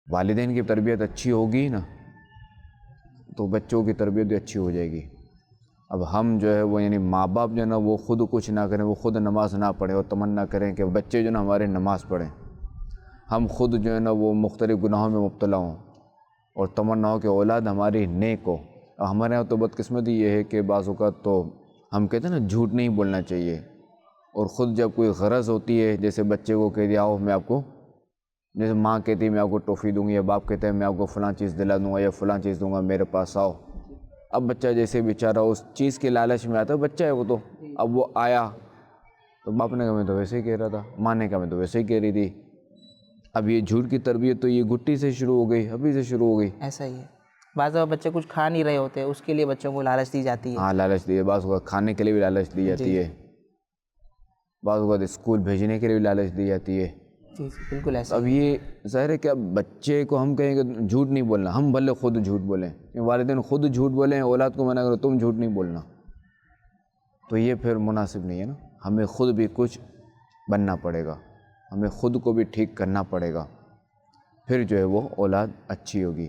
والدین کی تربیت اچھی ہوگی نا تو بچوں کی تربیت بھی اچھی ہو جائے گی۔ اب ہم جو ہے وہ یعنی ماں باپ جو ہے نا وہ خود کچھ نہ کریں، وہ خود نماز نہ پڑھیں اور تمنا کریں کہ بچے جو ہے نا ہمارے نماز پڑھیں، ہم خود جو ہے نا وہ مختلف گناہوں میں مبتلا ہوں اور تمنا ہو کہ اولاد ہماری نیک ہو۔ ہمارے یہاں تو بدقسمتی یہ ہے کہ بعض اوقات تو ہم کہتے ہیں نا جھوٹ نہیں بولنا چاہیے، اور خود جب کوئی غرض ہوتی ہے جیسے بچے کو کہہ دیا آؤ میں آپ کو، جیسے ماں کہتی ہے میں آپ کو ٹافی دوں گی یا باپ کہتا ہے میں آپ کو فلاں چیز دلا دوں گا یا فلاں چیز دوں گا میرے پاس آؤ۔ اب بچہ جیسے بیچارہ اس چیز کے لالچ میں آتا ہے، بچہ ہے وہ تو، اب وہ آیا تو باپ نے کہا میں تو ویسے ہی کہہ رہا تھا، ماں نے کہا میں تو ویسے ہی کہہ رہی تھی۔ اب یہ جھوٹ کی تربیت تو یہ گٹی سے شروع ہو گئی، ابھی سے شروع ہو گئی۔ ایسا ہی ہے، بعض دفعہ بچے کچھ کھا نہیں رہے ہوتے اس کے لیے بچوں کو لالچ دی جاتی ہے۔ ہاں لالچ دی ہے، بعض اوقات کھانے کے لیے بھی لالچ دی جاتی ہے، بعض اوقات اسکول بھیجنے کے لیے بھی لالچ دی جاتی ہے۔ جی بالکل ایسا اب ہی ہے۔ یہ ظاہر ہے کہ اب بچے کو ہم کہیں کہ جھوٹ نہیں بولنا، ہم بھلے خود جھوٹ بولیں، والدین خود جھوٹ بولیں، اولاد کو منع کرو تم جھوٹ نہیں بولنا، تو یہ پھر مناسب نہیں ہے نا۔ ہمیں خود بھی کچھ بننا پڑے گا، ہمیں خود کو بھی ٹھیک کرنا پڑے گا، پھر جو ہے وہ اولاد اچھی ہوگی۔